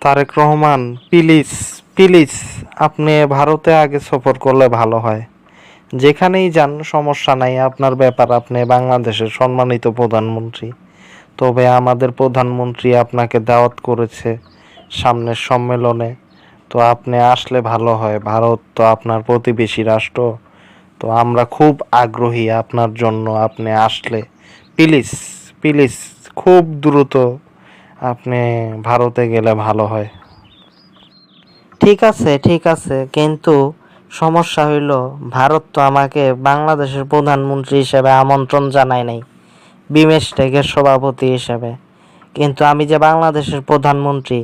Tarique Rahman, please please আপনি ভারতে আগে সফর করলে ভালো হয়। যেখানেই যান সমস্যা নাই, আপনার ব্যাপার, আপনি বাংলাদেশের সম্মানিত প্রধানমন্ত্রী। তবে আমাদের প্রধানমন্ত্রী আপনাকে দাওয়াত করেছে সামনের সম্মেলনে, তো আপনি আসলে ভালো হয়। ভারত তো আপনার প্রতিবেশী রাষ্ট্র, তো আমরা খুব আগ্রহী আপনার জন্য। আপনি আসলে প্লিজ প্লিজ খুব দ্রুত আপনি ভারতে গেলে ভালো হয়। ঠিক আছে, কিন্তু সমস্যা হইল ভারত তো আমাকে বাংলাদেশের প্রধানমন্ত্রী হিসেবে আমন্ত্রণ জানায় নাই, বিমস্টেকের সভাপতি হিসেবে। কিন্তু আমি যে বাংলাদেশের প্রধানমন্ত্রী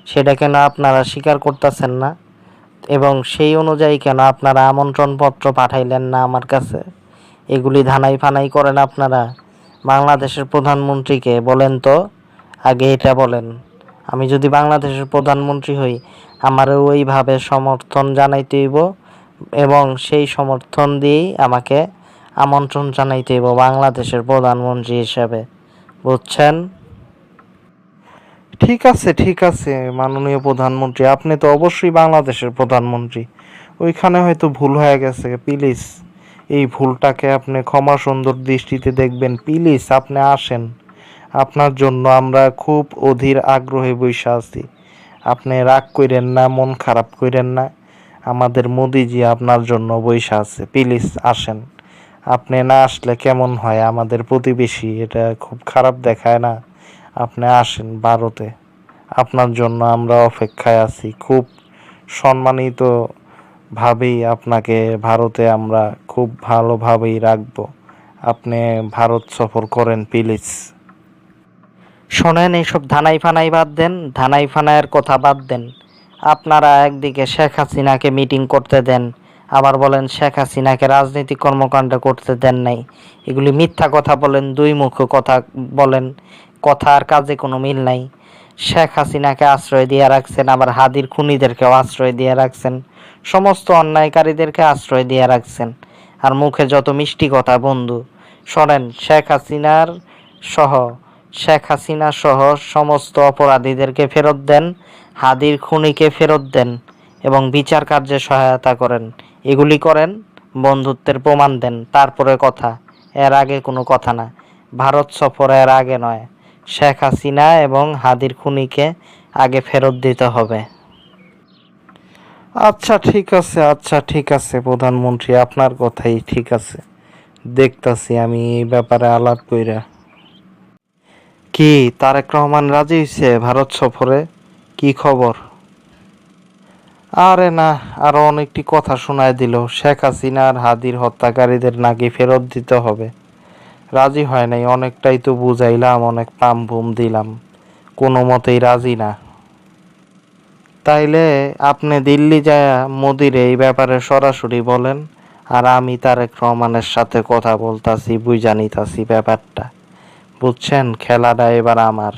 সেটা কেন আপনারা স্বীকার করতেছেন না? এবং সেই অনুযায়ী কেন আপনারা আমন্ত্রণপত্র পাঠাইলেন না আমার কাছে? এগুলি ধানাই ফানাই করেন আপনারা। বাংলাদেশের প্রধানমন্ত্রীকে বলেন তো, আগে এটা বলেন। আমি যদি বাংলাদেশের প্রধানমন্ত্রী হই, আমারও ওইভাবে সমর্থন জানাইতে হইব, এবং সেই সমর্থন দিয়েই আমাকে আমন্ত্রণ জানাইতে হইব বাংলাদেশের প্রধানমন্ত্রী হিসেবে। বুঝছেন? ঠিক আছে মাননীয় প্রধানমন্ত্রী, আপনি তো অবশ্যই বাংলাদেশের প্রধানমন্ত্রী। ওইখানে হয়তো ভুল হয়ে গেছে, প্লিজ এই ভুলটাকে আপনি ক্ষমা সুন্দর দৃষ্টিতে দেখবেন। প্লিজ আপনি আসেন, আপনার জন্য আমরা খুব অধীর আগ্রহে বসে আছি। আপনি রাগ কইরেন না, মন খারাপ কইরেন না, আমাদের মোদিজি আপনার জন্য বসে আছে। প্লিজ আসেন। আপনি না আসলে কেমন হয়, আমাদের প্রতিবেশী, এটা খুব খারাপ দেখায় না? আপনি আসেন ভারতে, আপনার জন্য আমরা অপেক্ষায় আছি। খুব সম্মানিত ভাবেই আপনাকে ভারতে আমরা খুব ভালোভাবেই রাখবো। আপনি ভারত সফর করেন প্লিজ। শোনেন, এইসব ধানাই ফানাই বাদ দেন, ধানাই ফানাইয়ের কথা বাদ দেন। আপনারা একদিকে শেখ হাসিনাকে মিটিং করতে দেন, আবার বলেন শেখ হাসিনাকে রাজনৈতিক কর্মকাণ্ড করতে দেন নাই। এগুলি মিথ্যা কথা বলেন, দুই মুখ কথা বলেন, কথা আর কাজে কোনো মিল নাই। শেখ হাসিনাকে আশ্রয় দিয়ে রাখছেন, আবার হাদির খুনিদেরকেও আশ্রয় দিয়ে রাখছেন, সমস্ত অন্যায়কারীদেরকে আশ্রয় দিয়ে রাখছেন। আর মুখে যত মিষ্টি কথা বন্ধু। শোনেন, সহ শেখ হাসিনা সহ সমস্ত অপরাধীদেরকে ফেরত দেন, হাদির খুনিকে ফেরত দেন, এবং বিচার কার্যে সহায়তা করেন। এগুলি করেন, বন্ধুত্বের প্রমাণ দেন, তারপরে কথা। এর আগে কোনো কথা না। ভারত সফর এর আগে নয়। শেখ হাসিনা এবং হাদির খুনিকে আগে ফেরত দিতে হবে। আচ্ছা ঠিক আছে প্রধানমন্ত্রী, আপনার কথাই ঠিক আছে। দেখতাছি আমি এই ব্যাপারে আলাপ কইরা। কি তারেক রহমান রাজি হইছে ভারত সফরে? কি খবর? আরে না, আরো অনেকটি কথা শোনায় দিল। শেখ হাসিনা আর হাদির হত্যাকারীদের নাকি ফেরত দিতে হবে। রাজি হয় নাই, অনেকটাই তো বুঝাইলাম, অনেক পাম বুম দিলাম, কোনো মতেই রাজি না। তাইলে আপনি দিল্লি যায়া মোদির এই ব্যাপারে সরাসরি বলেন, আর আমি তারেক রহমানের সাথে কথা বলতাছি, বুঝা নিতাছি ব্যাপারটা। বুঝছেন, খেলাটা এবার আমার।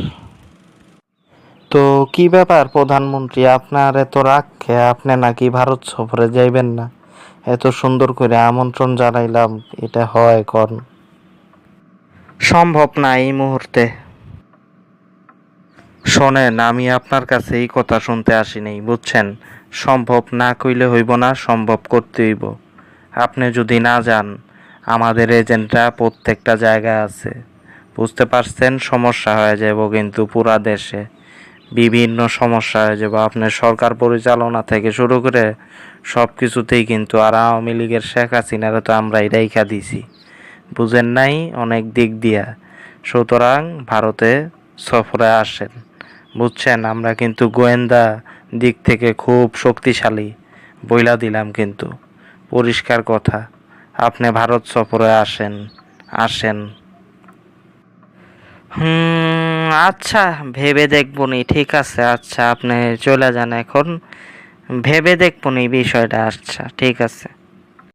তো কি ব্যাপার প্রধানমন্ত্রী, আপনার এত রাগ খেয়ে? আপনি নাকি ভারত সফরে যাইবেন না? এত সুন্দর করে আমন্ত্রণ জানাইলাম, এটা হয় কন? সম্ভব না এই মুহূর্তে। শোনেন, আমি আপনার কাছে এই কথা শুনতে আসি নাই, বুঝছেন? সম্ভব না কইলে হইব না, সম্ভব করতে হইব। আপনি যদি না যান, আমাদের এজেন্টরা প্রত্যেকটা জায়গায় আছে, বুঝতে পারছেন? সমস্যা হয়ে যাব কিন্তু পুরা দেশে বিভিন্ন সমস্যা হয়ে যাব। আপনার সরকার পরিচালনা থেকে শুরু করে সব কিছুতেই কিন্তু। আর আওয়ামী লীগের শেখ হাসিনারে তো আমরাই রাইখা দিছি, বুঝেন নাই? অনেক দিক দিয়া। সুতরাং ভারতে সফরে আসেন, বুঝছেন? আমরা কিন্তু গোয়েন্দা দিক থেকে খুব শক্তিশালী, বইলা দিলাম কিন্তু, পরিষ্কার কথা। আপনি ভারত সফরে আসেন, আসেন। আচ্ছা, ভেবে দেখবনি। ঠিক আছে, আচ্ছা আপনি চলে যান এখন, ভেবে দেখবনি বিষয়টা। আচ্ছা ঠিক আছে।